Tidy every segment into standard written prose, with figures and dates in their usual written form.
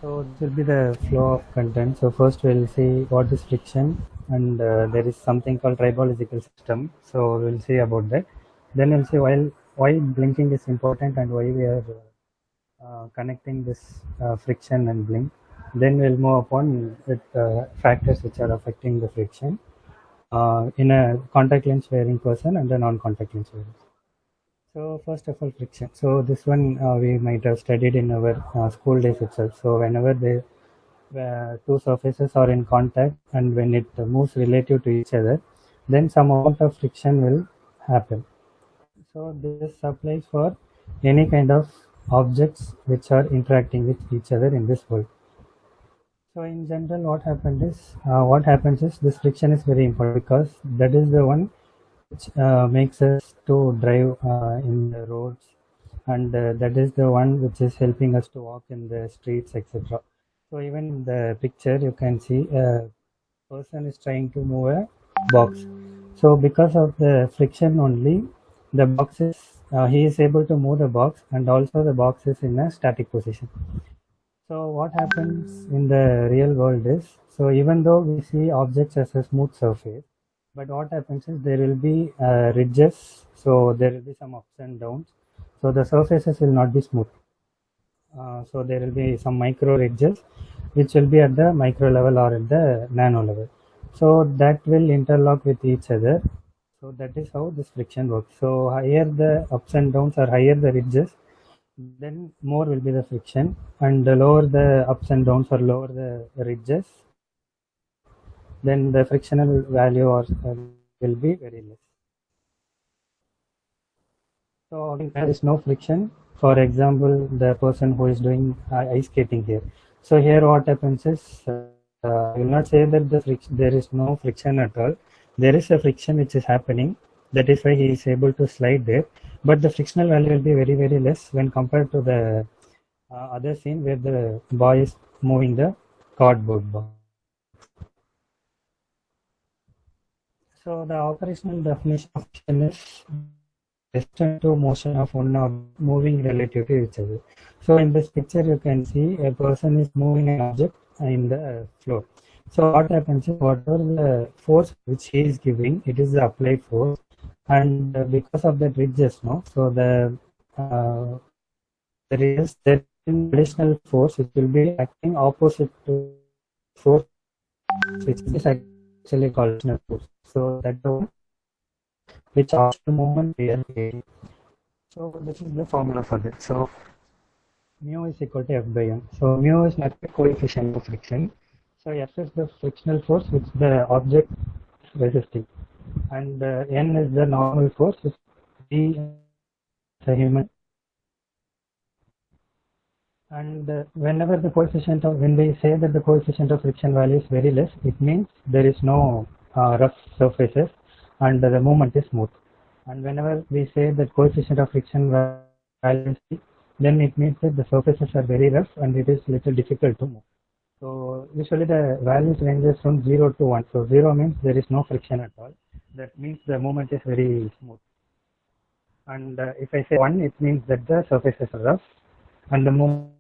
So this will be the flow of content. So first we'll see what is friction, and there is something called tribological system. So we'll see about that. Then we'll see why blinking is important and why we are connecting this friction and blink. Then we'll move upon with factors which are affecting the friction in a contact lens wearing person and a non-contact lens wearing. So first of all, friction. So this one we might have studied in our school days itself. So whenever two surfaces are in contact and when it moves relative to each other, then some amount of friction will happen. So this applies for any kind of objects which are interacting with each other in this world. So in general, what happens is this friction is very important because that is the one which makes us to drive in the roads, and that is the one which is helping us to walk in the streets, etc. So even in the picture, you can see a person is trying to move a box. So because of the friction only, the box is he is able to move the box, and also the box is in a static position. So what happens in the real world is, so even though we see objects as a smooth surface, but what happens is there will be ridges, so there will be some ups and downs. So the surfaces will not be smooth. So there will be some micro ridges which will be at the micro level or at the nano level. So that will interlock with each other. So that is how this friction works. So higher the ups and downs or higher the ridges, then more will be the friction, and the lower the ups and downs or lower the ridges, then the frictional value or will be very less. So again, there is no friction. For example, the person who is doing ice skating here. So here what happens is, I will not say that there is no friction at all. There is a friction which is happening. That is why he is able to slide there. But the frictional value will be very, very less when compared to the other scene where the boy is moving the cardboard box. So the operational definition of friction is distance to motion of one object moving relative to each other. So in this picture you can see a person is moving an object in the floor. So what happens is whatever the force which he is giving, it is the applied force, and because of that ridges, no, so there is that additional force which will be acting opposite to force which is actually called additional force. So that the one which after the movement we are creating. So this is the formula for that. So mu is equal to F by M. So mu is nothing coefficient of friction. So F is the frictional force which the object is resisting, and N is the normal force which D is a human. And whenever the coefficient of, when we say that the coefficient of friction value is very less, it means there is no rough surfaces and the movement is smooth. And whenever we say that coefficient of friction value is big, then it means that the surfaces are very rough and it is little difficult to move. So usually the values ranges from 0 to 1. So 0 means there is no friction at all. That means the movement is very smooth. And if I say 1, it means that the surfaces are rough and the movement.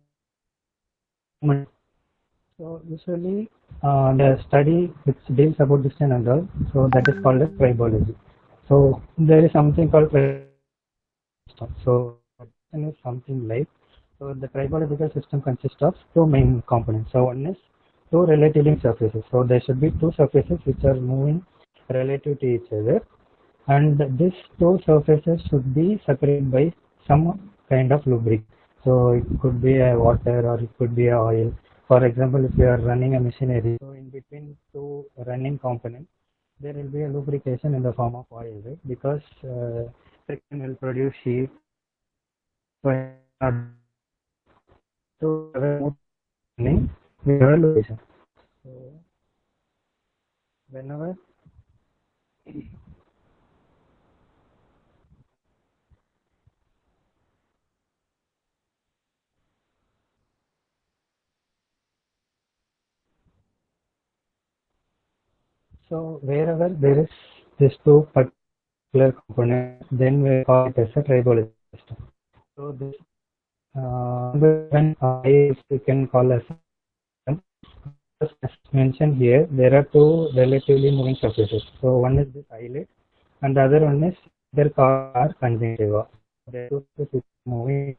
So usually the study which deals about distance and all, so that is called as tribology. So there is something called system. So distance is something like, so the tribological system consists of two main components. So one is two relatively surfaces. So there should be two surfaces which are moving relative to each other, and these two surfaces should be separated by some kind of lubricant. So it could be a water or it could be a oil. For example, if you are running a machinery, so in between two running components, there will be a lubrication in the form of oil, right? Because friction will produce heat. So to have a smooth running, we have a lubrication. So whenever so wherever there is this two particular component, then we call it as a tribology system. So this when we can call as As mentioned here, there are two relatively moving surfaces. So one is this eyelid, and the other one is their car conjunctiva. They are two surfaces moving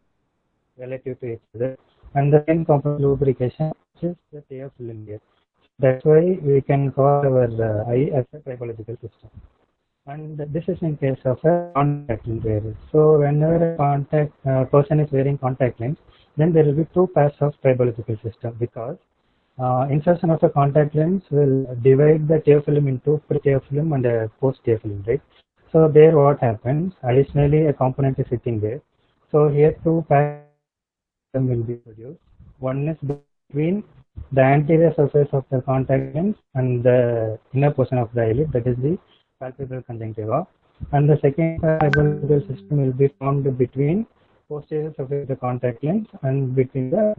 relative to each other, and the main component lubrication is the tear film here. That's why we can call our eye as a tribological system. And this is in case of a contact lens wearer. So whenever a contact person is wearing contact lens, then there will be two pairs of tribological system because insertion of a contact lens will divide the tear film into pre-tear film and a post-tear film, right? So there what happens, additionally a component is sitting there. So here two pairs will be produced. One is between the anterior surface of the contact lens and the inner portion of the eyelid, that is the palpebral conjunctiva. And the second tribological system will be formed between posterior surface of the contact lens and between the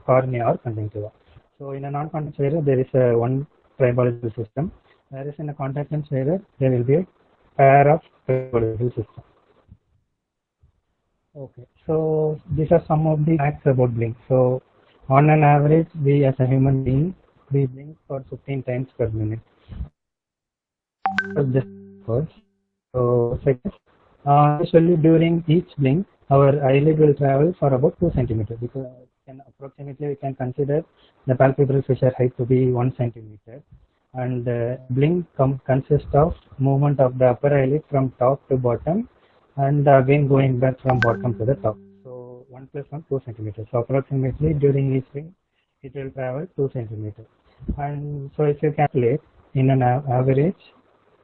cornea or conjunctiva. So in a non-contact wearer, there is a one tribological system, whereas in a contact lens wearer, there will be a pair of tribological systems. Okay, so these are some of the facts about blink. So on an average, we as a human being, we blink for 15 times per minute. So just first. So second, usually during each blink, our eyelid will travel for about 2 centimeters because approximately we can consider the palpebral fissure height to be 1 centimeter. And blink consists of movement of the upper eyelid from top to bottom and again going back from bottom to the top. So 1 plus 1, 2 centimeters. So approximately during each blink, it will travel 2 centimeters. And so if you calculate in an average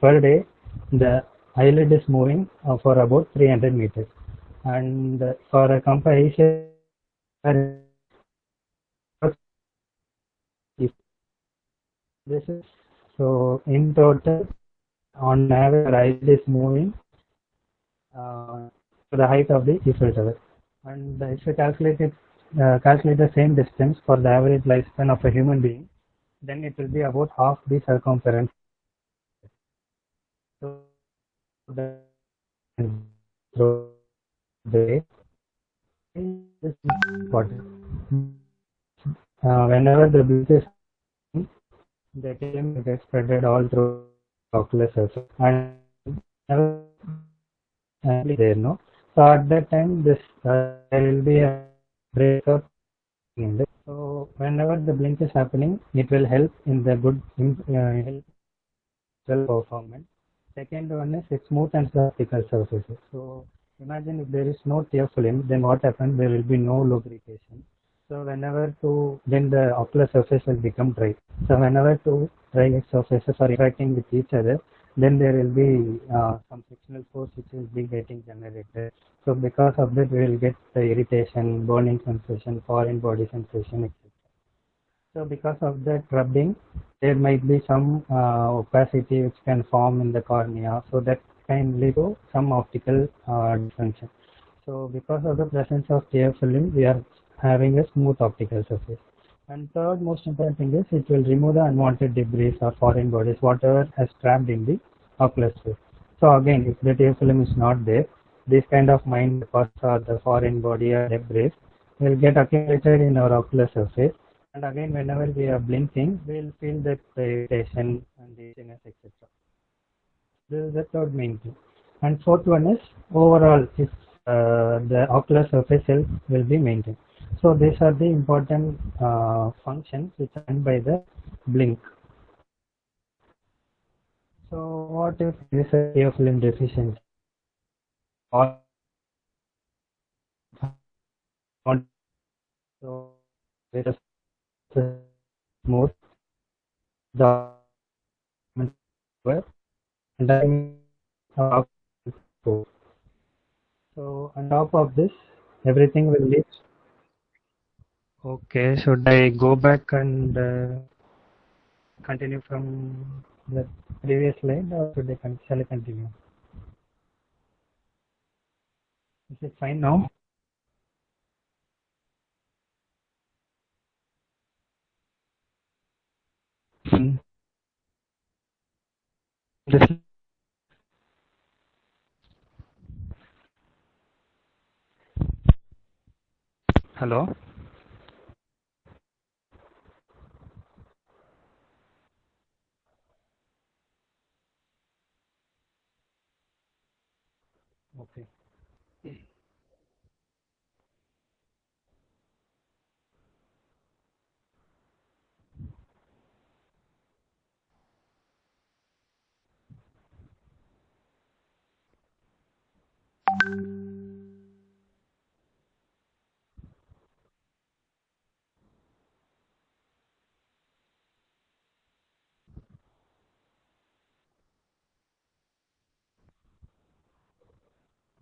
per day, the eyelid is moving for about 300 meters. And for a comparison, if this is so in total, on average, eyelid is moving to the height of the Eiffel Tower. And if you calculate the same distance for the average lifespan of a human being, then it will be about half the circumference. So the day is important. Whenever the blink is the film gets spread all through ocular surface and never there no. So at that time, this there will be a breakup in this. So whenever the blink is happening, it will help in the good help performance. Second one is it's smooth and optical surfaces. So imagine if there is no tear film, then what happens? There will be no lubrication. So whenever then the ocular surface will become dry. So whenever two dry surfaces are interacting with each other, then there will be some frictional force which will be getting generated. So because of that, we will get the irritation, burning sensation, foreign body sensation, etc. So because of that rubbing, there might be some opacity which can form in the cornea. So that can lead to some optical dysfunction. So because of the presence of tear film, we are having a smooth optical surface. And third most important thing is it will remove the unwanted debris or foreign bodies, whatever has trapped in the ocular space. So again, if the tear film is not there, this kind of minor parts or the foreign body or debris will get accumulated in our ocular surface. And again, whenever we are blinking, we will feel that irritation and the itchiness, etc. This is the third main thing. And fourth one is overall, if the ocular surface health will be maintained. So these are the important functions which are done by the blink. So what if there is a tear film deficiency? Or so it is smooth the and so on top of this, everything will lead. Okay, should I go back and continue from the previous slide, or should shall I continue? Is it fine now? Hmm. This, hello.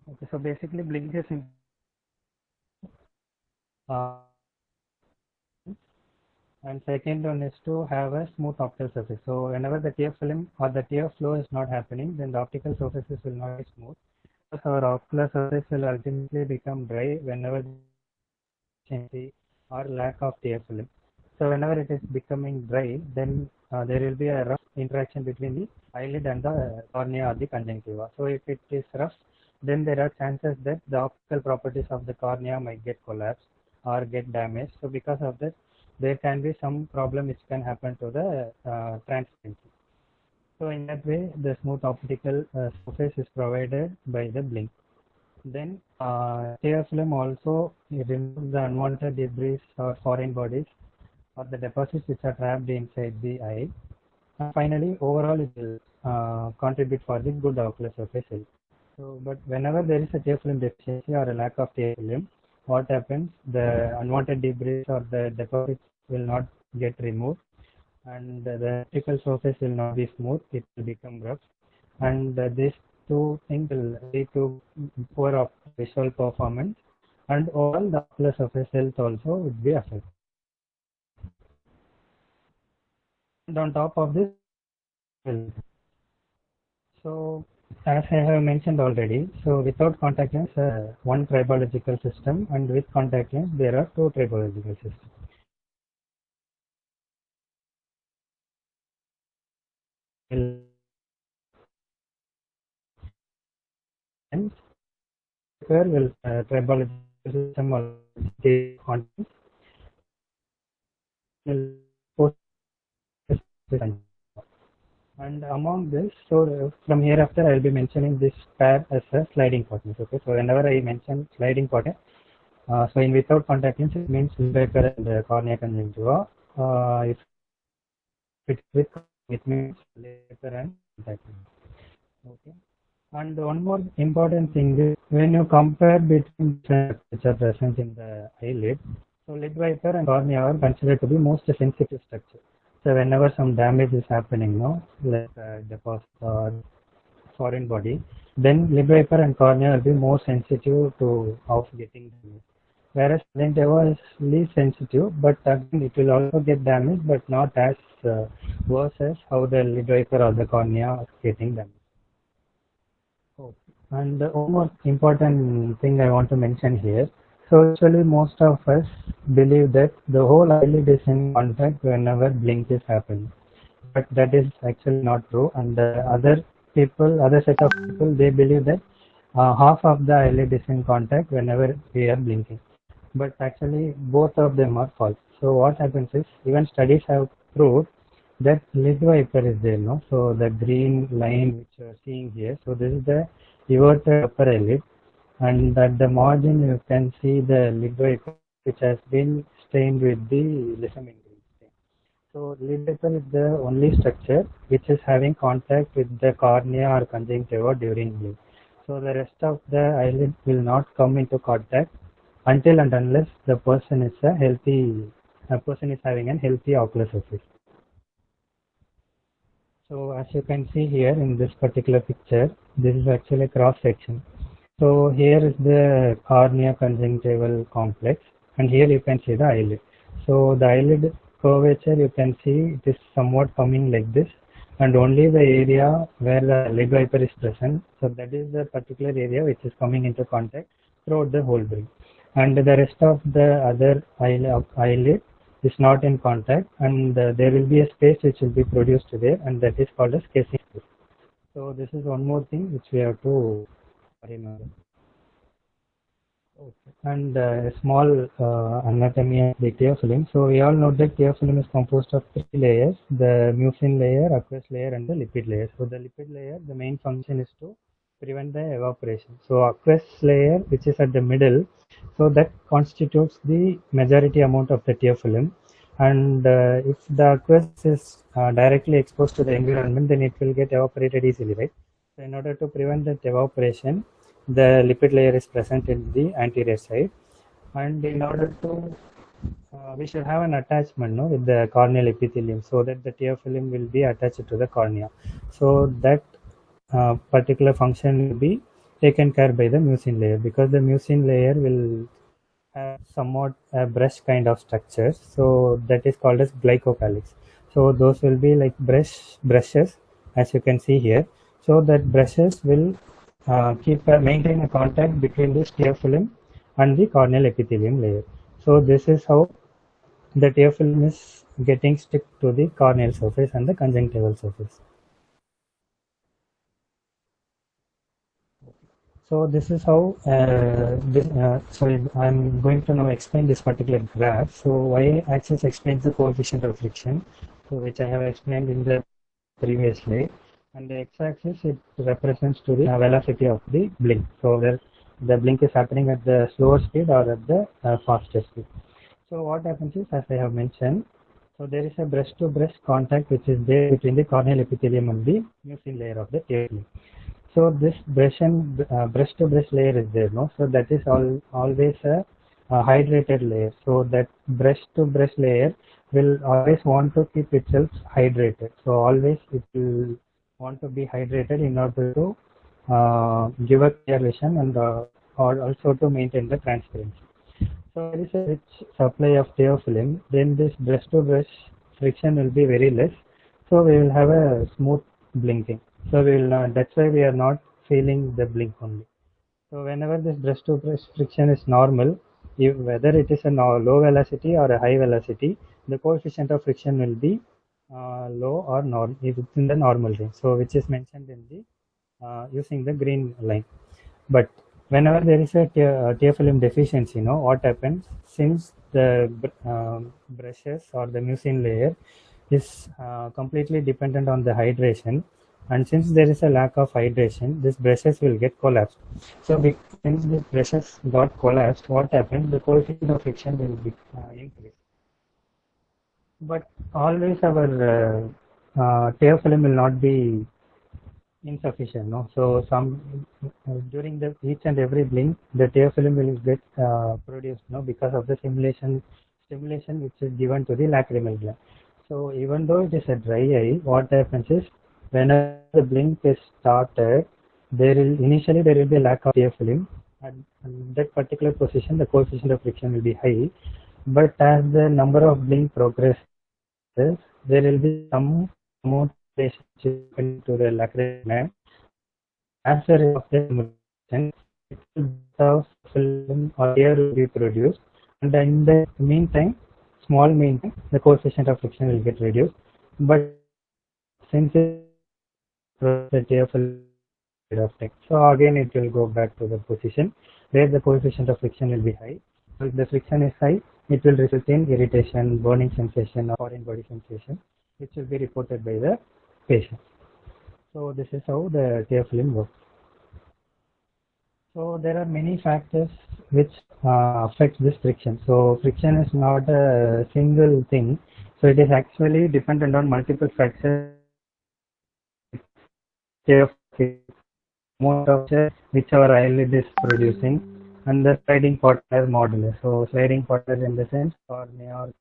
Okay, so basically blink is uh, and second one is to have a smooth optical surface. So whenever the tear film or the tear flow is not happening, then the optical surfaces will not be smooth. So our ocular surface will ultimately become dry whenever deficiency or lack of tear film. So whenever it is becoming dry, then there will be a rough interaction between the eyelid and the cornea or the conjunctiva. So if it is rough, then there are chances that the optical properties of the cornea might get collapsed or get damaged. So because of that, there can be some problem which can happen to the transparency. So in that way, the smooth optical surface is provided by the blink. Then tear film also removes the unwanted debris or foreign bodies or the deposits which are trapped inside the eye. And finally, overall, it will contribute for the good ocular surface health. So, but whenever there is a tear film deficiency or a lack of tear film, what happens? The unwanted debris or the deposits will not get removed, and the optical surface will not be smooth. It will become rough, and these two things will lead to poor visual performance, and all the ocular surface health also would be affected. And on top of this, so as I have mentioned already, so without contact lens, one tribological system, and with contact lens, there are two tribological systems. And where will tribological system or take contact will post. And among this, so from hereafter I will be mentioning this pair as a sliding partners. Okay, so whenever I mention sliding partner, so in without contact lens, it means Lindbaker and cornea conjunctiva. If it's with, it means Lindbaker and contact lens. Okay. And one more important thing is when you compare between the which are present in the eyelid, so lid viper and cornea are considered to be most sensitive structure. So whenever some damage is happening, no, like deposit or foreign body, then lid viper and cornea will be more sensitive to of getting damage. Whereas conjunctiva is least sensitive, but again it will also get damaged, but not as worse as how the lid viper or the cornea is getting damaged. Okay. And one more important thing I want to mention here. So actually most of us believe that the whole eyelid is in contact whenever blink is happening. But that is actually not true. And other set of people, they believe that half of the eyelid is in contact whenever we are blinking. But actually both of them are false. So what happens is even studies have proved that lid viper is there, no? So the green line which you are seeing here, so this is the everted upper eyelid, and at the margin you can see the lid viper which has been stained with the lissamine green stain. So lid viper is the only structure which is having contact with the cornea or conjunctiva during blink. So the rest of the eyelid will not come into contact until and unless the person is a person is having a healthy ocular surface. So as you can see here in this particular picture, this is actually a cross section. So here is the cornea conjunctival complex, and here you can see the eyelid. So the eyelid curvature, you can see it is somewhat coming like this, and only the area where the lid viper is present, so that is the particular area which is coming into contact throughout the whole brain. And the rest of the other eyelid is not in contact, and there will be a space which will be produced there, and that is called as casing space. So this is one more thing which we have to remember. Okay. And a small anatomy of the tear film. So we all know that tear film is composed of three layers: the mucin layer, aqueous layer, and the lipid layer. So the lipid layer, the main function is to prevent the evaporation. So aqueous layer, which is at the middle, so that constitutes the majority amount of the tear film. And if the aqueous is directly exposed to the environment, then it will get evaporated easily, right? So in order to prevent that evaporation, the lipid layer is present in the anterior side, and in order to we should have an attachment, no, with the corneal epithelium, so that the tear film will be attached to the cornea. So that particular function will be taken care by the mucin layer, because the mucin layer will have somewhat a brush kind of structure, so that is called as glycocalyx. So those will be like brushes, as you can see here. So that brushes will maintain a contact between this teophyllum and the corneal epithelium layer. So this is how the teophyllum is getting stick to the corneal surface and the conjunctival surface. So this is how sorry, I'm going to now explain this particular graph. So y-axis explains the coefficient of friction, so which I have explained in the previous slide, and the x-axis it represents to the velocity of the blink. So where the blink is happening at the slower speed or at the faster speed. So what happens is, as I have mentioned, so there is a breast-to-breast contact which is there between the corneal epithelium and the mucin layer of the teophyllum. So this breast-to-breast layer is there, no? So that is always a hydrated layer. So that breast-to-breast layer will always want to keep itself hydrated. So always it will want to be hydrated in order to give a clear vision and or also to maintain the transparency. So there is a rich supply of teophyllum, then this breast-to-breast friction will be very less. So we will have a smooth blinking. So we will not, that's why we are not feeling the blink only. So whenever this breast-to-breast friction is normal, whether it is a low velocity or a high velocity, the coefficient of friction will be low or normal, within the normal range. So which is mentioned in the using the green line. But whenever there is a teophyllum deficiency, what happens, since the brushes or the mucin layer is completely dependent on the hydration, and since there is a lack of hydration, these brushes will get collapsed. So since the brushes got collapsed, what happens, the coefficient of friction will be increased. But always our teophyllum will not be insufficient, no? So during the each and every blink, the teophyllum will get produced, no, because of the stimulation which is given to the lacrimal gland. So even though it is a dry eye, what happens is, whenever the blink is started, initially there will be a lack of teophyllum. At that particular position, the coefficient of friction will be high. But as the number of blink progresses, there will be some amount relationship to the lacrimal gland. As a result of the stimulation, of film or air will be produced, and in the meantime, the coefficient of friction will get reduced. But since the teophyllum of time, so again it will go back to the position where the coefficient of friction will be high. So if the friction is high, it will result in irritation, burning sensation, or foreign body sensation, which will be reported by the patient. So this is how the teophyllum works. So there are many factors which affect this friction. So friction is not a single thing. So it is actually dependent on multiple factors, which our eyelid is producing, and the sliding partner modulus. So sliding partner in the sense cornea,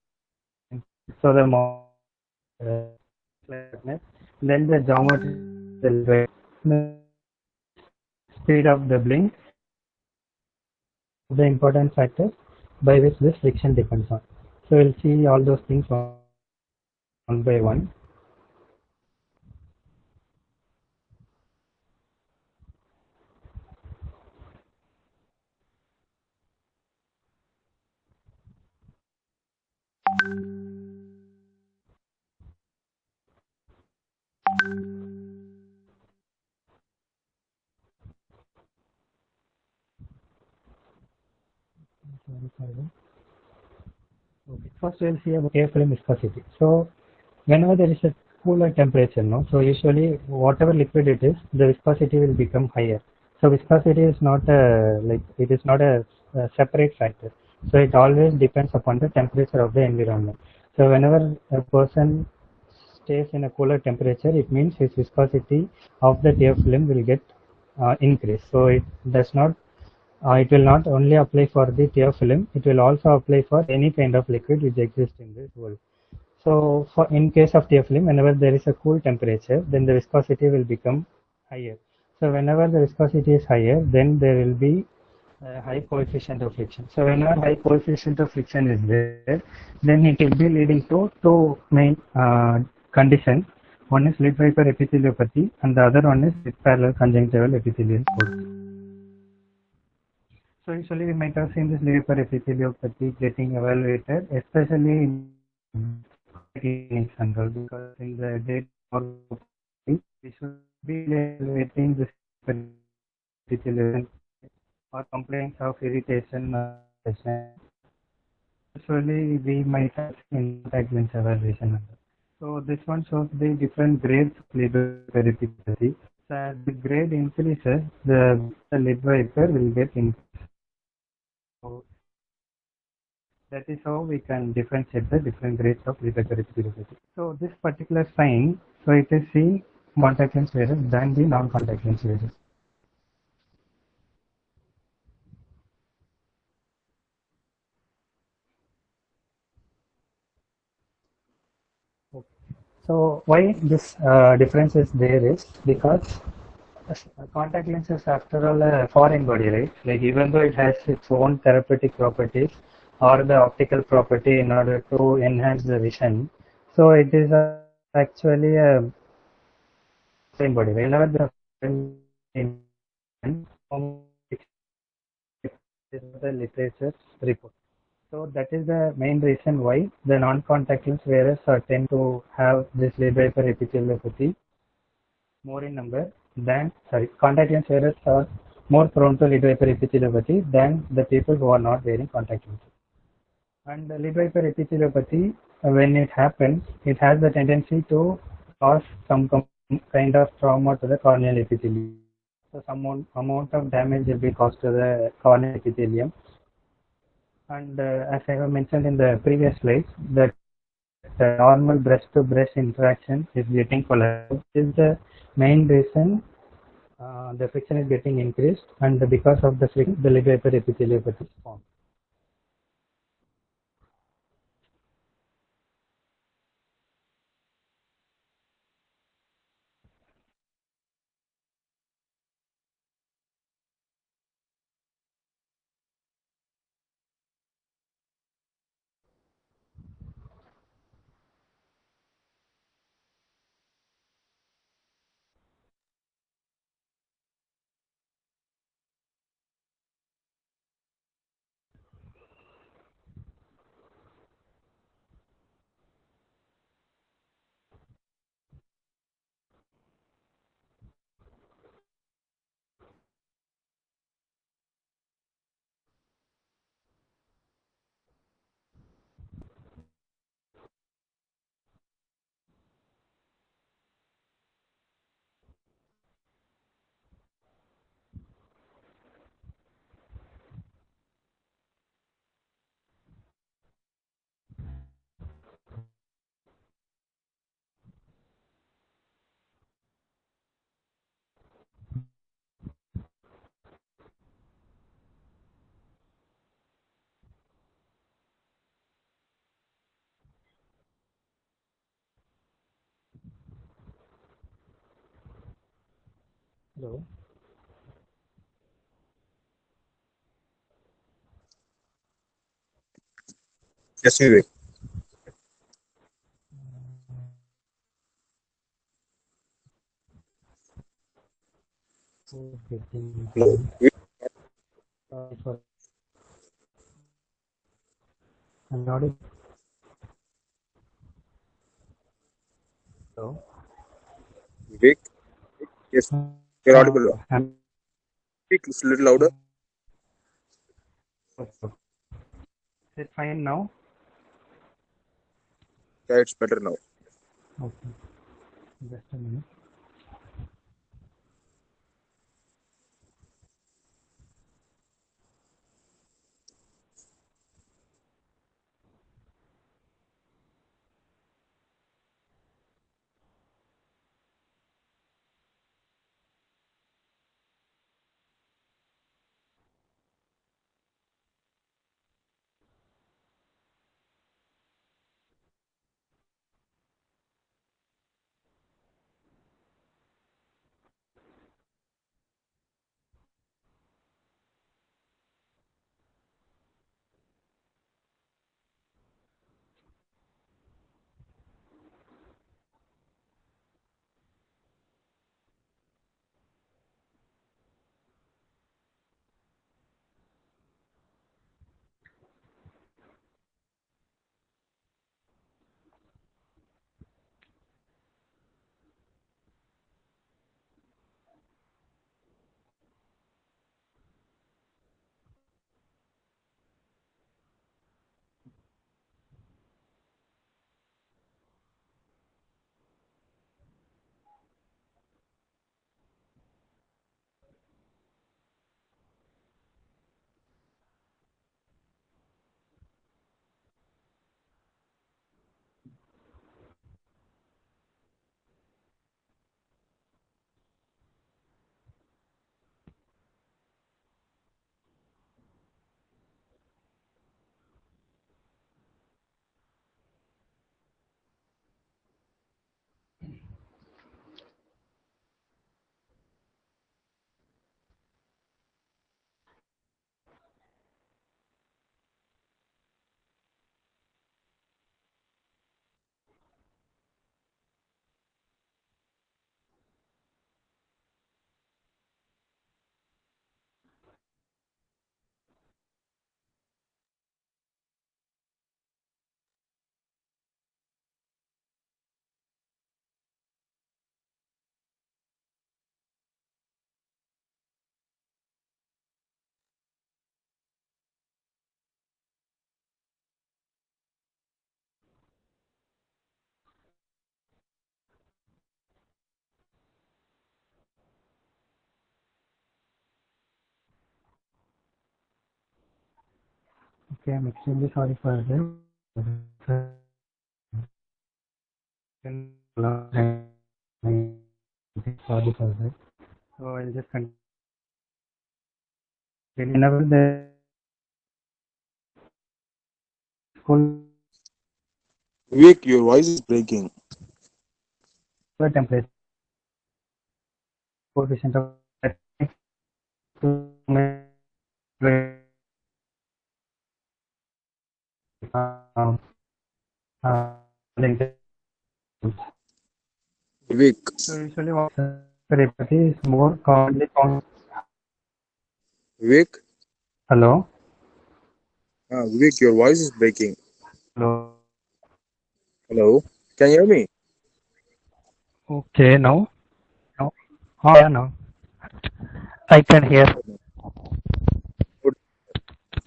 so the then the geometry, the speed of the blink, the important factors by which this friction depends on. So we'll see all those things one by one. Okay. First we'll see about teophyllum viscosity. So whenever there is a cooler temperature, so usually whatever liquid it is, the viscosity will become higher. So viscosity is not it is not a separate factor. So it always depends upon the temperature of the environment. So whenever a person stays in a cooler temperature, it means his viscosity of the teophyllum will get increased. So it will not only apply for the teophyllum, it will also apply for any kind of liquid which exists in this world. So in case of teophyllum, whenever there is a cool temperature, then the viscosity will become higher. So whenever the viscosity is higher, then there will be a high coefficient of friction. So whenever high coefficient of friction is there, then it will be leading to two main conditions. One is lid vapor epitheliopathy and the other one is lid parallel conjunctival epithelial growth. So usually we might have seen this lid vapor epitheliopathy getting evaluated, especially in clinics and all, because in the day we should be evaluating this epithelial or complaints of irritation or depression. Usually we might have seen contact lens evaluation. So this one shows the different grades of lid vapor epitheliopathy. So as the grade increases, the lid vapor will get increased. So that is how we can differentiate the different grades of lid vapor epitheliopathy. So this particular sign, so it is seen contact lens wearers than the non-contact lens wearers. So why this difference is there is because contact lens is after all a foreign body, right? Like even though it has its own therapeutic properties or the optical property in order to enhance the vision, so it is actually a foreign body. Whenever the the literature report. So that is the main reason why the non-contact lens wearers tend to have this lid vapor epitheliopathy more in number than, sorry, contact lens wearers are more prone to lid vapor epitheliopathy than the people who are not wearing contact lenses. And the lid vapor epitheliopathy, when it happens, it has the tendency to cause some kind of trauma to the corneal epithelium. So some amount of damage will be caused to the corneal epithelium. And as I have mentioned in the previous slides, that the normal breast-to-breast interaction is getting collapsed. This is the main reason the friction is getting increased, and because of the friction, the lid vapor epitheliopathy is formed. Hello. Yes, Vivek. Who is getting Hello. sound? Sorry for I'm not. Hello. Vivek. Yes, you're audible. I'm Speak a little louder. is it fine now? Yeah, it's better now. Okay. Just a minute. Okay, I'm extremely sorry for this. Sorry for that. So I'll just continue. Whenever the school Vivek, your voice is breaking. temperature coefficient of um, uh, Vivek, so usually what is more commonly found. Vivek, Hello. Vivek, your voice is breaking. Hello. Hello, can you hear me? Okay, now. No. Oh, yeah, no. I can hear. Good.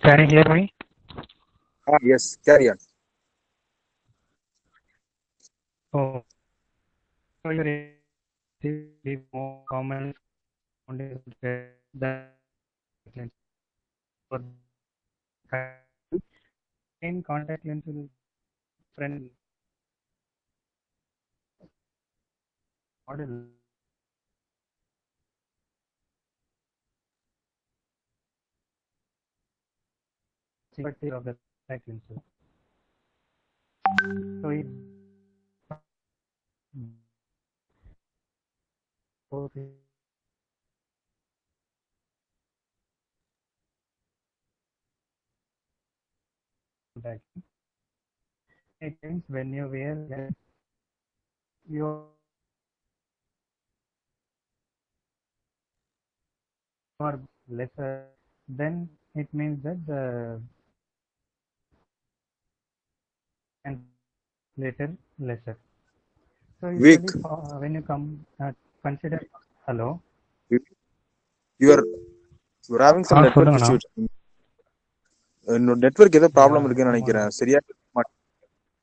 Can you hear me? Yes, carry on. Oh, so you're the more common found is the for in contact lens will friend model property of the contact lens. So it both contact. It means when you wear lens, you are lesser. Then it means that the and later lesser. So Vivek, usually when you come consider hello. you are you're having some network சொல்லுங்கண்ணா. issues. Network ஏதோ problem Yeah, இருக்குன்னு ஆமாண்ணா. நினைக்கிறேன். சரியா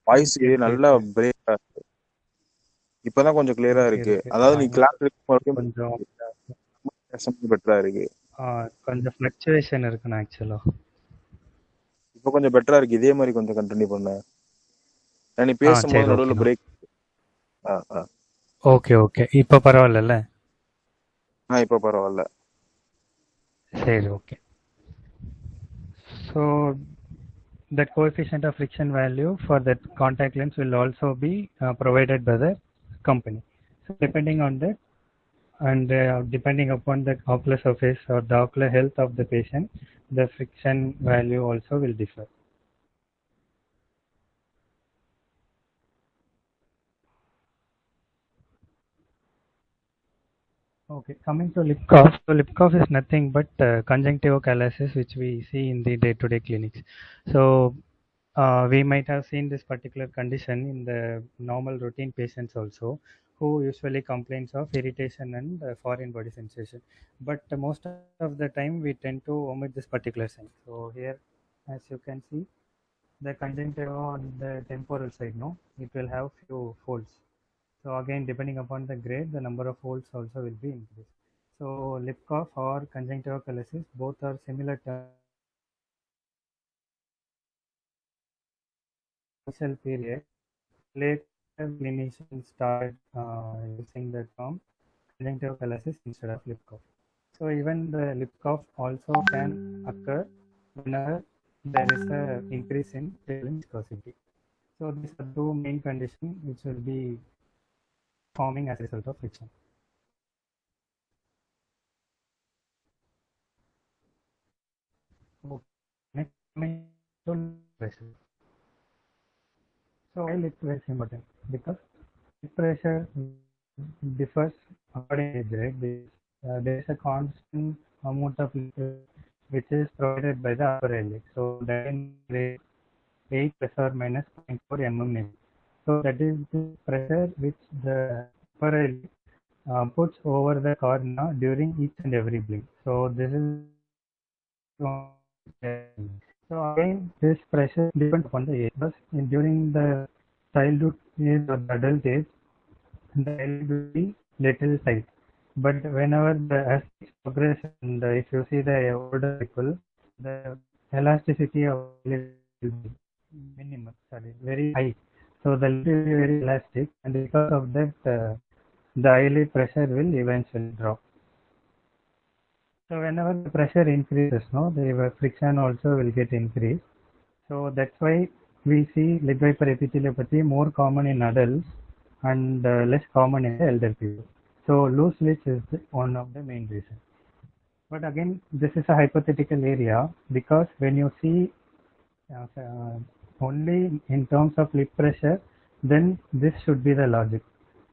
voice Yes, yes, நல்லா yes. Break. இப்பதான் கொஞ்சம் கிளியரா Okay, இருக்கு. okay. அதாவது நீ கிளாஸ் கொஞ்சம் பெட்டரா இருக்கு. கொஞ்சம் ஃப்ளக்சுவேஷன் இருக்குண்ணா ஆக்சுவலா. இப்போ கொஞ்சம் பெட்டரா இருக்கு. இதே மாதிரி கொஞ்சம் கண்டினியூ பண்ண. நீ பேசும்போது சரி நடுவில் ஓகேண்ணா. பிரேக். Okay okay. இப்போ பரவாயில்லல்ல? இப்போ பரவாயில்ல. சரி okay. So that coefficient of friction value for that contact lens will also be provided by the company. So depending on that and depending upon the ocular surface or the ocular health of the patient, the friction value also will differ. Okay, coming to lip cough. So lip cough is nothing but conjunctivochalasis, which we see in the day-to-day clinics. So we might have seen this particular condition in the normal routine patients also, who usually complains of irritation and foreign body sensation. But most of the time we tend to omit this particular sign. So here, as you can see, the conjunctiva on the temporal side, no, it will have few folds. So again, depending upon the grade, the number of folds also will be increased. So lip cough or conjunctivochalasis, both are similar terms. Initial period, later clinicians started using the term conjunctivochalasis instead of lip cough. So even the lip cough also can occur whenever there is a increase in pupil viscosity. So these are two main conditions which will be forming as a result of friction. Okay. Next, coming to pressure. So why lip pressure is important? Because lip pressure differs according to age, right? There is a constant amount of liquid which is provided by the upper eyelid. So that is 8 plus or minus 0.4 mm. So that is the pressure which the upper eyelid puts over the cornea during each and every blink. So this is so again this pressure depends upon the age. But during the childhood age or the adult age, the eyelid will be little tight. But whenever the as progress and if you see the older people, the elasticity of lid will be minimum, sorry, very high. So the lid will be very elastic, and because of that, the eyelid pressure will eventually drop. So whenever the pressure increases, no, the friction also will get increased. So that's why we see lid wiper epitheliopathy more common in adults and less common in the elder people. So loose lids is one of the main reasons. But again, this is a hypothetical area, because when you see only in terms of lid pressure, then this should be the logic.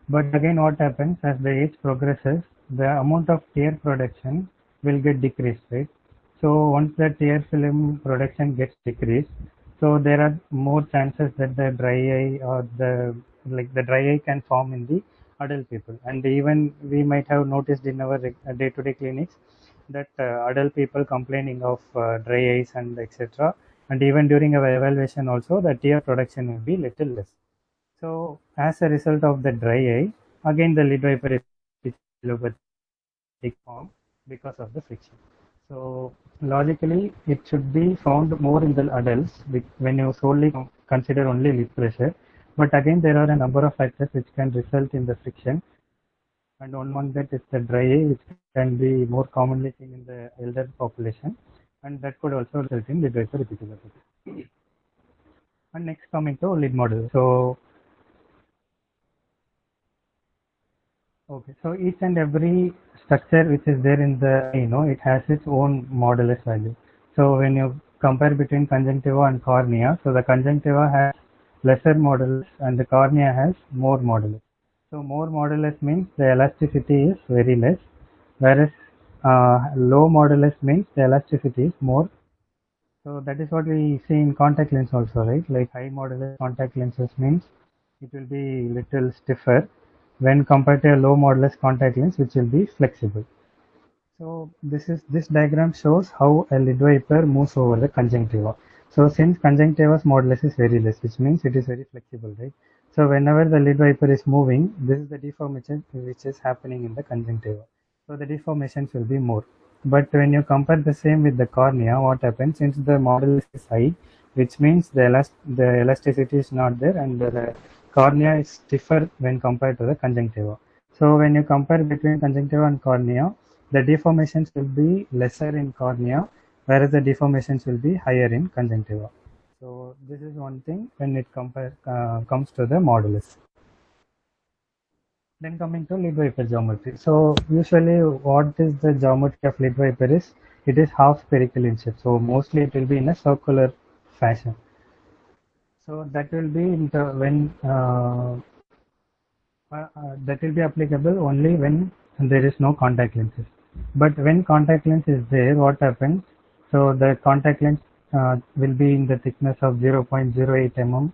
But again, what happens as the age progresses, the amount of tear production will get decreased, right? So once the tear film production gets decreased, so there are more chances that the dry eye or the dry eye can form in the adult people. And even we might have noticed in our day-to-day clinics that adult people complaining of dry eyes and etc. And even during our evaluation also, the tear production will be little less. So as a result of the dry eye, again the lid wiper epitheliopathic form because of the friction. So logically, it should be found more in the adults when you solely consider only lid pressure. But again, there are a number of factors which can result in the friction, and one among that is the dry eye, which can be more commonly seen in the elder population, and that could also result in lid wiper epitheliopathy. And next, coming to lid model. So okay, so each and every structure which is there in the eye, it has its own modulus value. So when you compare between conjunctiva and cornea, so the conjunctiva has lesser modulus and the cornea has more modulus. So more modulus means the elasticity is very less, whereas low modulus means the elasticity is more. So that is what we see in contact lens also, right? Like high modulus contact lenses means it will be little stiffer when compared to a low modulus contact lens, which will be flexible. So this diagram shows how a lid wiper moves over the conjunctiva. So since conjunctiva's modulus is very less, which means it is very flexible, right? So whenever the lid wiper is moving, this is the deformation which is happening in the conjunctiva. So the deformations will be more. But when you compare the same with the cornea, what happens? Since the modulus is high, which means the elasticity is not there, and the cornea is stiffer when compared to the conjunctiva. So when you compare between conjunctiva and cornea, the deformations will be lesser in cornea, whereas the deformations will be higher in conjunctiva. So this is one thing when it comes to the modulus. Then coming to lid wiper geometry. So usually what is the geometry of lid wiper is, it is half spherical in shape. So mostly it will be in a circular fashion. So that will be that will be applicable only when there is no contact lenses. But when contact lens is there, what happens? So the contact lens will be in the thickness of 0.08 mm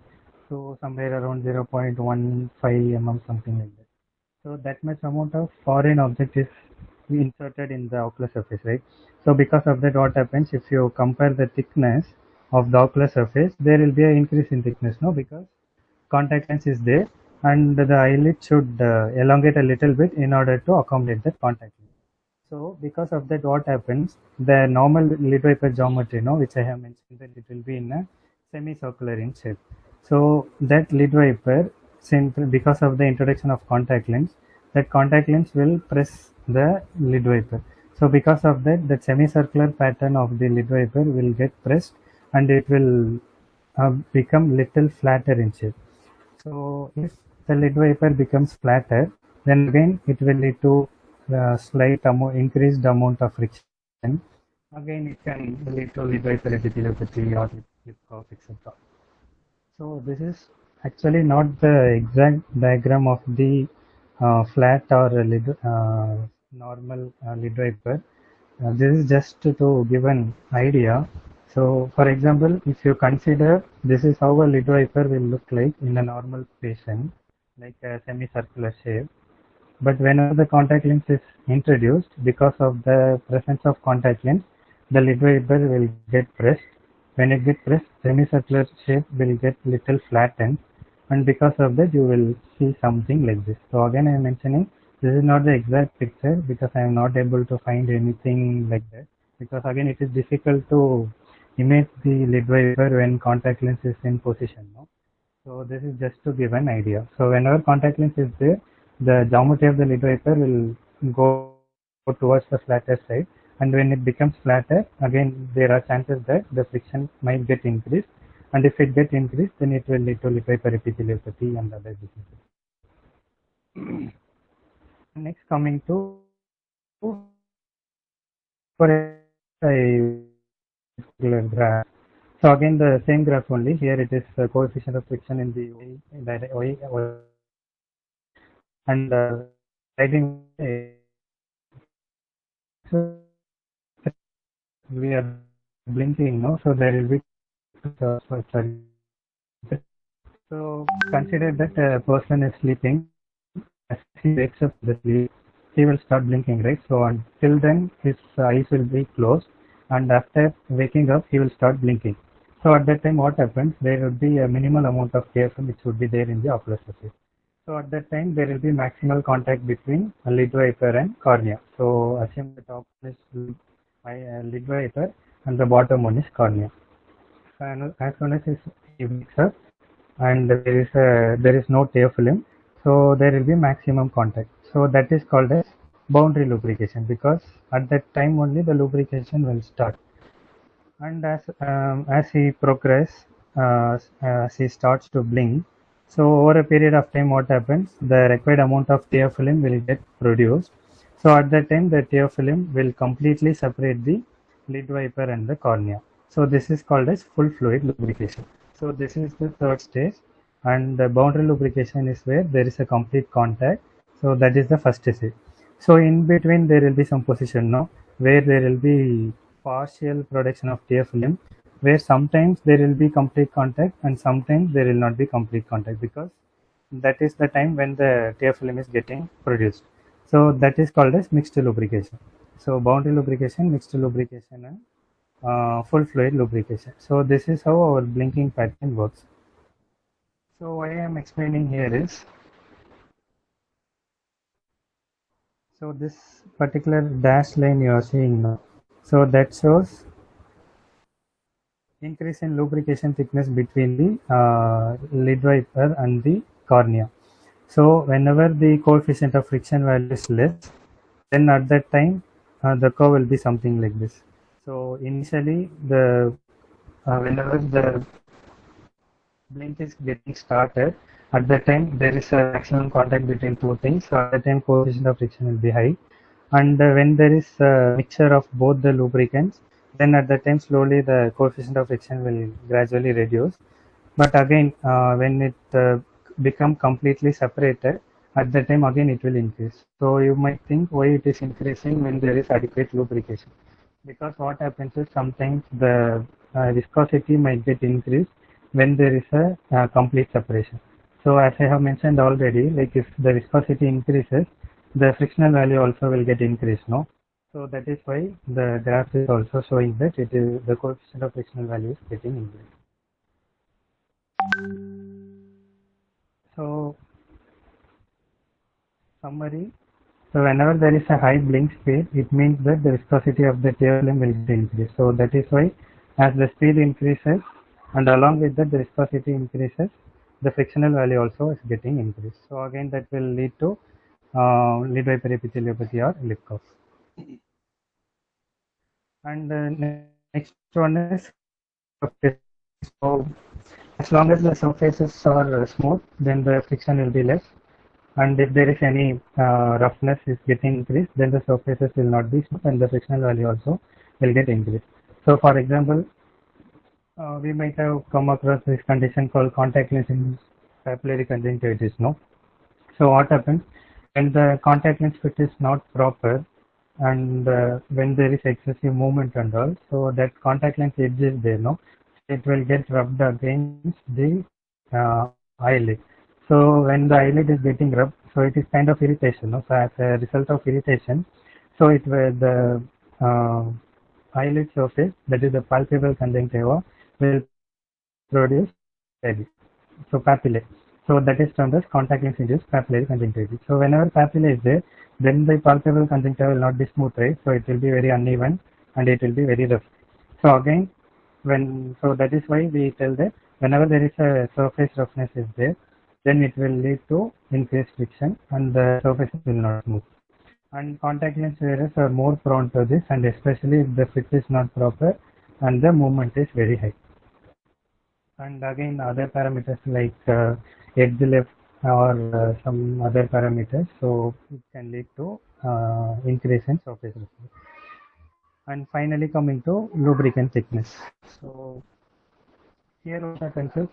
to somewhere around 0.15 mm, something like that. So that much amount of foreign object is inserted in the ocular surface, right? So because of that, what happens? If you compare the thickness of the ocular surface, there will be an increase in thickness, no? Because contact lens is there, and the eyelid should elongate a little bit in order to accommodate that contact lens. So because of that, what happens? The normal lid wiper geometry, which I have mentioned, that it will be in a semicircular in shape. So that lid wiper, because of the introduction of contact lens, that contact lens will press the lid wiper. So because of that, the semicircular pattern of the lid wiper will get pressed, and it will become little flatter in shape. So if the lid wiper becomes flatter, then again it will lead to slight increased amount of friction. Again, it can lead to lid wiper epitheliopathy or lip cough, etc. So this is actually not the exact diagram of the flat or normal lid wiper. This is just to give an idea. So for example, if you consider, this is how a lid wiper will look like in a normal patient, like a semicircular shape. But whenever the contact lens is introduced, because of the presence of contact lens, the lid wiper will get pressed. When it gets pressed, semicircular shape will get little flattened, and because of that, you will see something like this. So again, I am mentioning this is not the exact picture because I am not able to find anything like that, because again it is difficult to image the lid wiper when contact lens is in position. No? So this is just to give an idea. So whenever contact lens is there, the geometry of the lid wiper will go towards the flatter side, and when it becomes flatter, again there are chances that the friction might get increased, and if it gets increased, then it will lead to lid wiper epitheliopathy and other diseases. Next, coming to for a particular graph. So again the same graph only. Here it is coefficient of friction in the y and writing so we are blinking, no? So there will be sorry. So consider that a person is sleeping. As he wakes up the sleep, he will start blinking, right? So until then his eyes will be closed, and after waking up he will start blinking. So at that time what happens? There would be a minimal amount of TFM which would be there in the ocular surface. So at that time there will be maximal contact between a lid wiper and cornea. So assume the top is lid wiper and the bottom one is cornea. So as soon as he wakes up and there is no tear film, so there will be maximum contact. So that is called as boundary lubrication, because at that time only the lubrication will start. And as he progress, as he starts to blink, so over a period of time what happens, the required amount of tear film will get produced. So at that time the tear film will completely separate the lid wiper and the cornea. So this is called as full fluid lubrication. So this is the third stage, and the boundary lubrication is where there is a complete contact. So that is the first stage. So in between there will be some position now where there will be partial production of tear film, where sometimes there will be complete contact and sometimes there will not be complete contact, because that is the time when the tear film is getting produced. So that is called as mixed lubrication. So boundary lubrication, mixed lubrication, and full fluid lubrication. So this is how our blinking pattern works. So what I am explaining here is, so this particular dashed line you are seeing now, so that shows increase in lubrication thickness between the lid wiper and the cornea. So whenever the coefficient of friction value is less, then at that time the curve will be something like this. So initially the whenever the blink is getting started, at that time there is a maximum contact between two things. So at that time coefficient of friction will be high, and when there is a mixture of both the lubricants, then at that time slowly the coefficient of friction will gradually reduce. But again when it become completely separated, at that time again it will increase. So you might think why it is increasing when there is adequate lubrication, because what happens is sometimes the viscosity might get increased when there is a complete separation. So as I have mentioned already, like if the viscosity increases, the frictional value also will get increased, no? So that is why the graph is also showing that it is the coefficient of frictional value is getting increased. So summary. So whenever there is a high blink speed, it means that the viscosity of the tear film will increase. So that is why as the speed increases and along with that the viscosity increases, the frictional value also is getting increased. So again that will lead to lid wiper epitheliopathy or lip cough. And next one is surface. So as long as the surfaces are smooth, then the friction will be less. And if there is any roughness is getting increased, then the surfaces will not be smooth and the frictional value also will get increased. So for example, we might have come across this condition called contact lens induced papillary conjunctivitis, no? So what happens when the contact lens fit is not proper, and when there is excessive movement and all, so that contact lens edge is there, no? It will get rubbed against the eyelid. So when the eyelid is getting rubbed, so it is kind of irritation, no? So as a result of irritation, so it will the eyelid surface, that is the palpebral conjunctiva, will produce so papillae. So that is termed as contact lens induced papillary conjunctivitis. So whenever papillae is there, then the palpebral conjunctiva will not be smooth, right? So it will be very uneven and it will be very rough. So again, So that is why we tell that whenever there is a surface roughness is there, then it will lead to increased friction and the surface will not move. And contact lens wearers are more prone to this, and especially if the fit is not proper and the movement is very high. And again, other parameters like edge left or some other parameters, so it can lead to increase in surface roughness. And finally, coming to lubricant thickness. So here what happens is,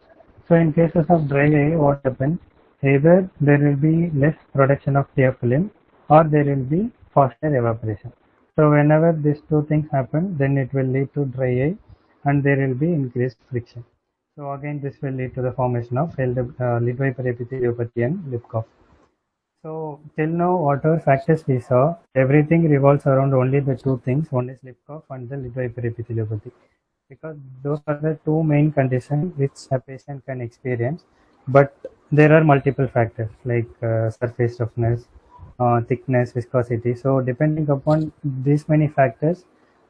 so in cases of dry eye, what happens? Either there will be less production of tear film or there will be faster evaporation. So whenever these two things happen, then it will lead to dry eye and there will be increased friction. So again, this will lead to the formation of lid wiper epitheliopathy and lip cough. So till now, whatever factors we saw, everything revolves around only the two things. One is lip cough and the lid wiper epitheliopathy, because those are the two main conditions which a patient can experience. But there are multiple factors like surface roughness, thickness, viscosity. So depending upon these many factors,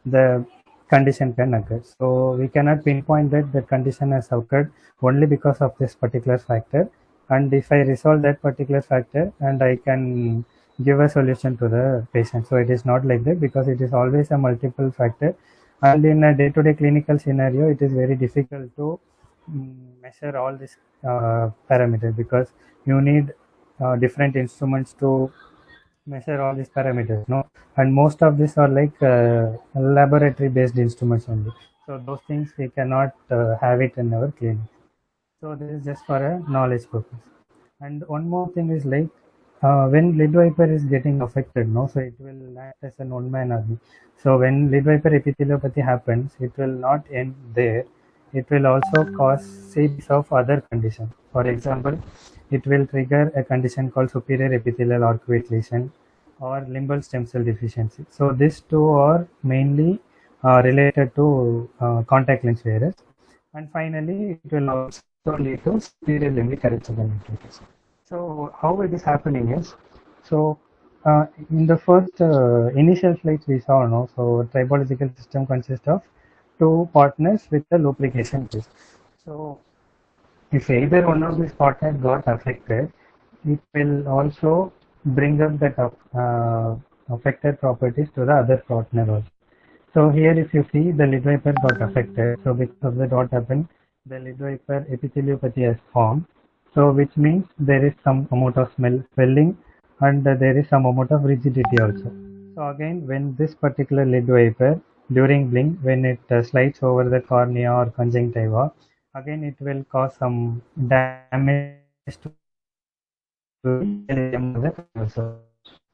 the condition can occur. So we cannot pinpoint that the condition has occurred only because of this particular factor. And if I resolve that particular factor, and I can give a solution to the patient. So it is not like that, because it is always a multiple factor, and in a day-to-day clinical scenario, it is very difficult to measure all these parameters, because you need different instruments to measure all these parameters, no? And most of these are like laboratory based instruments only. So those things we cannot have it in our clinic. So this is just for a knowledge purpose. And one more thing is like when lid wiper is getting affected, no, so it will act as an one-man army. So when lid wiper epitheliopathy happens, it will not end there. It will also cause series of other conditions. For example, it will trigger a condition called superior epithelial arcuate lesion or limbal stem cell deficiency. So these two are mainly related to contact lens wearers. And finally, it will also lead to superior limbic erythrodermatitis. So how it is happening is, so in the first initial slides we saw, no, so tribological system consists of two partners with a lubrication twist. So if either one of these partners got affected, it will also bring up the affected properties to the other partner also. So here if you see, the lid wiper got affected. So because of that, what happened? The lid wiper epitheliopathy has formed. So which means there is some amount of swelling and there is some amount of rigidity also. So again, when this particular lid wiper during blink, when it slides over the cornea or conjunctiva, again it will cause some damage to the also.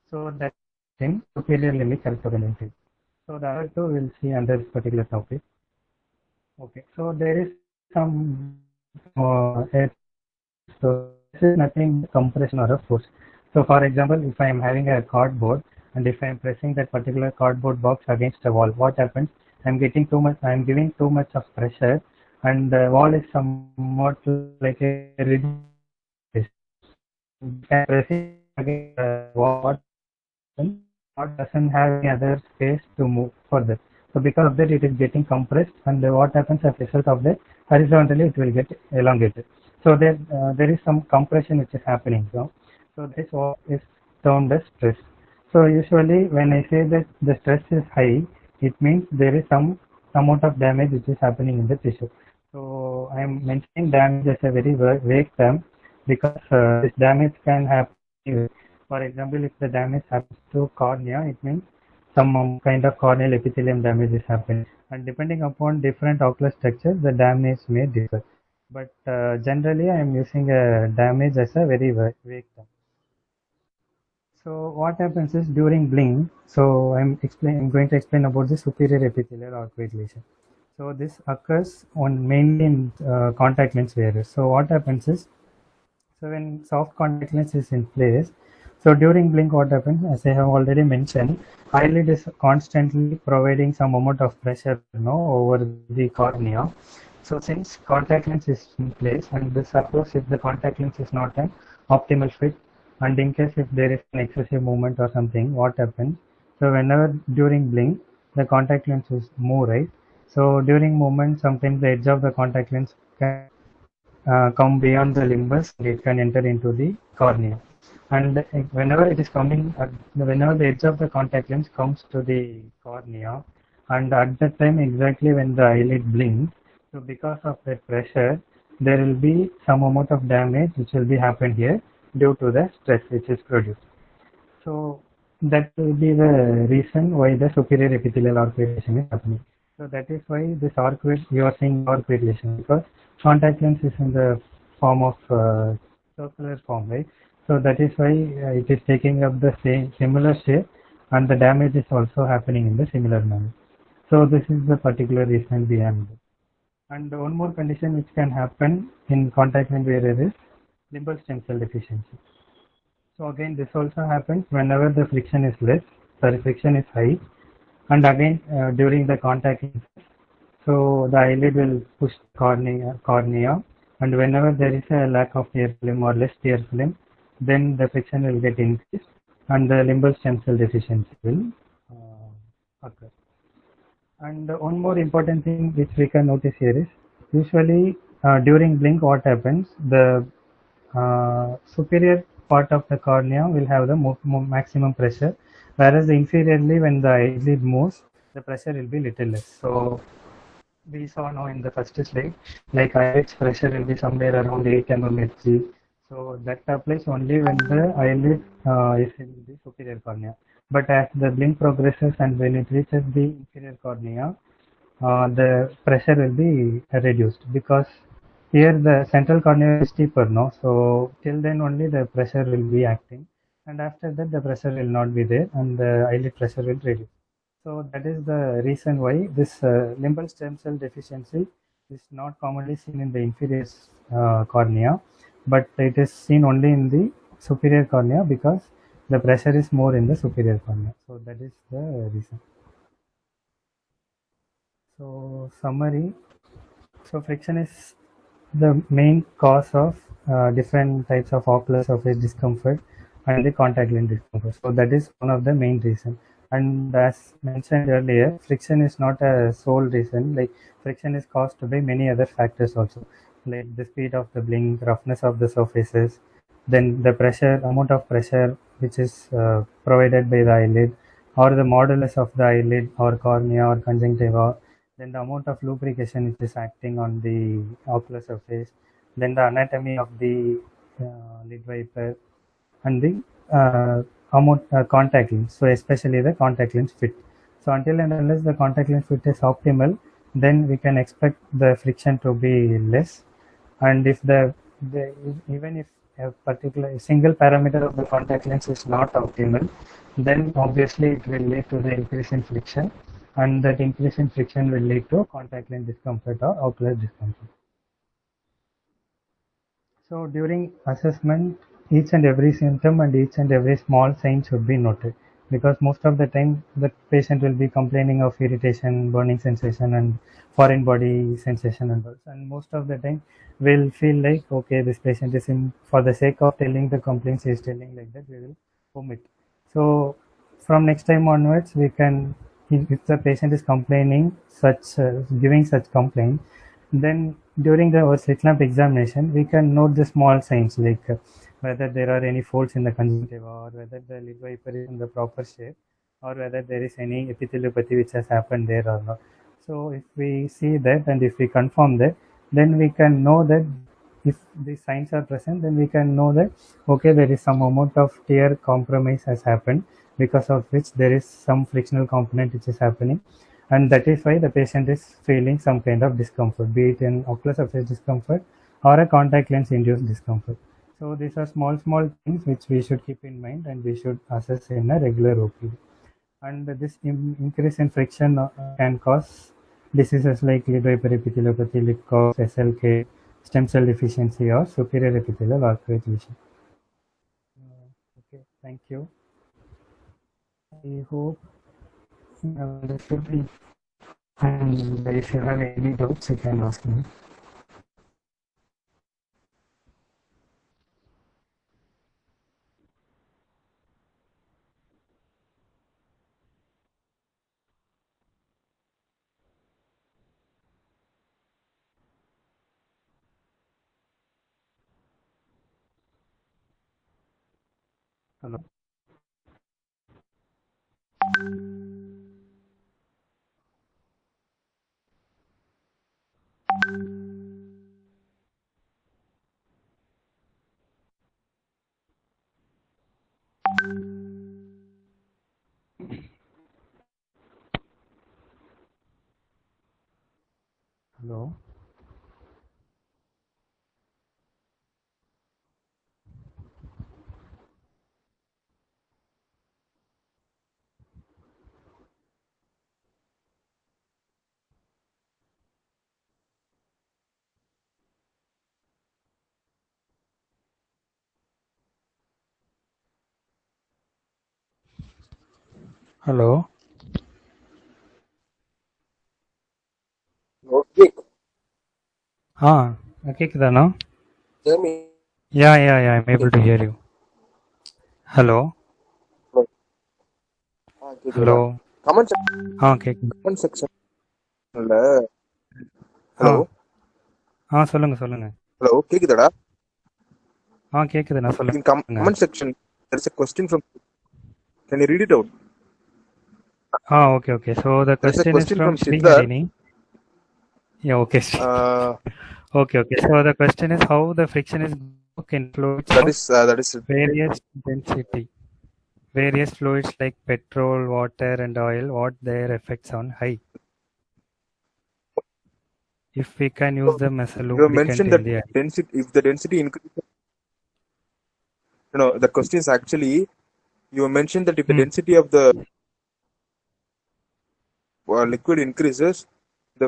So that in superior limbic erythrodermatitis. So the other two we'll see under this particular topic. Okay, so there is some so this is nothing but compression or a force. So for example, if I am having a cardboard and if I am pressing that particular cardboard box against a wall, what happens? I am getting too much. I am giving too much of pressure, and the wall is somewhat like a rigid. If I am pressing against the wall, what doesn't have any other space to move further. So because of that, it is getting compressed, and what happens as a result of that, horizontally it will get elongated. So there is some compression which is happening. So this is termed as stress. So usually when I say that the stress is high, it means there is some amount of damage which is happening in the tissue. So I am mentioning damage as a very vague term, because this damage can happen. For example, if the damage happens to cornea, it means some kind of corneal epithelium damage is happening. And depending upon different ocular structures, the damage may differ. But generally, I am using damage as a very vague term. So what happens is during blink, so I'm going to explain about the superior epithelial arcuate lesion. So this occurs on mainly in contact lens wearers. So what happens is, so when soft contact lens is in place, so during blink what happens, as I have already mentioned, eyelid is constantly providing some amount of pressure, over the cornea. So since contact lens is in place, and suppose if the contact lens is not an optimal fit, and in case if there is an excessive movement or something, what happens? So whenever during blink, the contact lens is move, right? So during movement, sometimes the edge of the contact lens can come beyond the limbus and it can enter into the cornea. And whenever it is coming, whenever the edge of the contact lens comes to the cornea, and at that time exactly when the eyelid blinks, so because of that pressure, there will be some amount of damage which will be happen here due to the stress which is produced. So that will be the reason why the superior epithelial arc variation is happening. So that is why this you are seeing arc variation, because contact lens is in the form of circular form, right? So that is why it is taking up the same similar shape, and the damage is also happening in the similar manner. So this is the particular reason behind it. And one more condition which can happen in contact lens wearer is limbal stem cell deficiency. So again, this also happens whenever the friction is less, sorry, friction is high, and again during the contact lenses. So the eyelid will push cornea, and whenever there is a lack of tear film or less tear film, then the friction will get increased, and the limbal stem cell deficiency will occur. And one more important thing which we can notice here is usually during blink, what happens? The superior part of the cornea will have the maximum pressure, whereas the inferiorly, when the eyelid moves, the pressure will be little less. So we saw now in the first slide, like eyelid's pressure will be somewhere around 8 mmHg. So that applies only when the eyelid is in the superior cornea. But as the blink progresses and when it reaches the inferior cornea, the pressure will be reduced, because here the central cornea is steeper, no? So till then only the pressure will be acting, and after that the pressure will not be there, and the eyelid pressure will reduce. So that is the reason why this limbal stem cell deficiency is not commonly seen in the inferior cornea, but it is seen only in the superior cornea because the pressure is more in the superior cornea. So that is the reason. So summary. So friction is the main cause of different types of ocular surface discomfort and the contact lens discomfort. So that is one of the main reason. And as mentioned earlier, friction is not a sole reason. Like friction is caused by many other factors also, like the speed of the blink, roughness of the surfaces, then the pressure, amount of pressure which is provided by the eyelid, or the modulus of the eyelid or cornea or conjunctiva, then the amount of lubrication which is acting on the ocular surface, then the anatomy of the lid viper, and the contact lens. So especially the contact lens fit. So until and unless the contact lens fit is optimal, then we can expect the friction to be less. And if the even if a particular single parameter of the contact lens is not optimal, then obviously it will lead to the increase in friction, and that increase in friction will lead to contact lens discomfort or ocular discomfort. So during assessment, each and every symptom and each and every small sign should be noted, because most of the time the patient will be complaining of irritation, burning sensation, and foreign body sensation and all. And most of the time we'll feel like, okay, this patient is in, for the sake of telling the complaints he is telling like that, we will omit. So from next time onwards, we can, if the patient is complaining such, giving such complaint, then during the slit lamp examination, we can note the small signs, like whether there are any folds in the conjunctiva, or whether the lid viper is in the proper shape, or whether there is any epitheliopathy which has happened there or not. So if we see that and if we confirm that, then we can know that if these signs are present, then we can know that, okay, there is some amount of tear compromise has happened, because of which there is some frictional component which is happening, and that is why the patient is feeling some kind of discomfort, be it an ocular surface discomfort or a contact lens induced discomfort. So these are small things which we should keep in mind, and we should assess in a regular OPD. And this increase in friction can cause diseases like lid viper epitheliopathy, lid cause, SLK, stem cell deficiency, or superior epithelial arcuate lesion. Okay, thank you. I hope this should be. And if you have any doubts, you can ask me. Hello. Hello. Hello. Okay. கேக்குதா now? Hear me. Yeah, I'm able to hear you. Hello. கேக்குதுடா. Hello. கேக்குது. Comment செக்ஷன்ல ஆ hello சொல்லுங்க. Hello கேக்குதாடா? கேக்குதுண்ணா In சொல்லுங்க. comment section there is a question from, can you read it out? Okay. So the There is a question is question from from Siddhar. Sriharini. Yeah, okay. Okay. So the question is how the friction is in fluids That of is various density. Various fluids like petrol, water, and oil, what their effects on height. If we can use them as a you have lubricant mentioned in that the density, if the density increases, the question is actually, you have mentioned that if the density of the liquid increases, the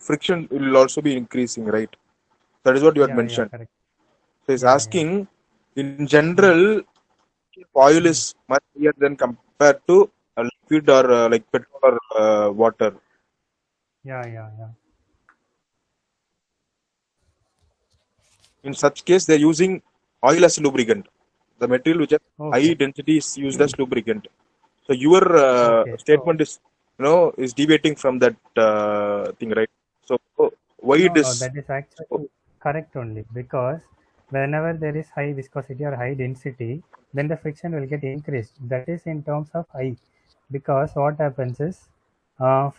friction will also be increasing, right? That is what you had mentioned. correct. So he's asking, in general, oil is much higher than compared to a liquid or like petrol or water. Yeah. In such case, they're using oil as a lubricant. The material which has high density is used as lubricant. So your statement is, is deviating from that thing, right? So why it is? No, that is actually correct only because whenever there is high viscosity or high density, then the friction will get increased. That is in terms of eye, because what happens is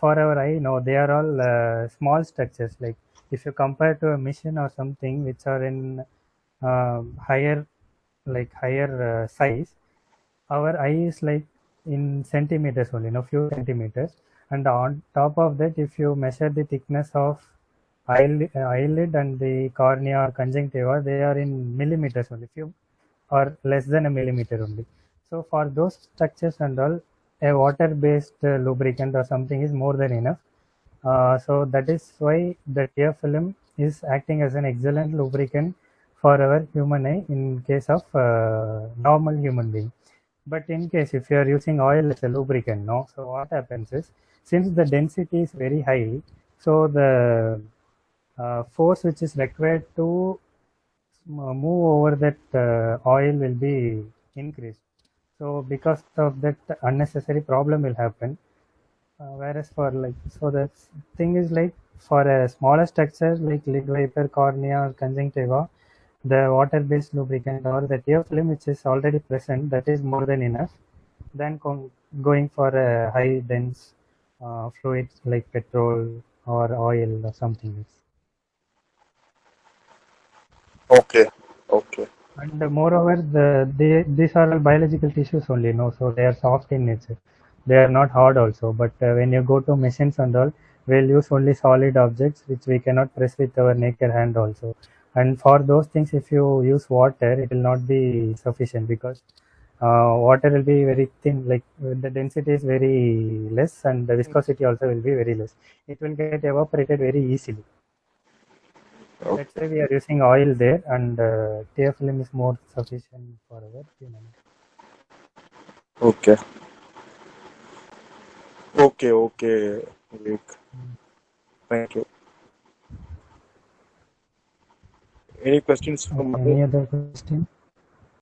for our eye, no, they are all small structures. Like if you compare to a machine or something which are in higher, like higher size, our eye is like in centimeters only, no, few centimeters. And on top of that, if you measure the thickness of eyelid and the cornea or conjunctiva, they are in millimeters only, few or less than a millimeter only. So for those structures and all, a water based lubricant or something is more than enough. So that is why the tear film is acting as an excellent lubricant for our human eye in case of normal human being. But in case if you are using oil as a lubricant, no, so what happens is, since the density is very high, so the force which is required to move over that oil will be increased. So because of that, unnecessary problem will happen. Whereas for like, so the thing is like, for a smaller structure like lid viper, cornea, or conjunctiva, the water-based lubricant or the tear film which is already present, that is more than enough than going for a high dense fluids like petrol or oil or something else. Okay. And moreover, these are all biological tissues only, no, so they are soft in nature. They are not hard also. But when you go to machines and all, we'll use only solid objects which we cannot press with our naked hand also. And for those things, if you use water, it will not be sufficient because water will be very thin, like the density is very less and the viscosity also will be very less. It will get evaporated very easily. That's why we are using oil there, and tear film is more sufficient for our human. Okay. Vivek. Thank you. Any questions from Any other question?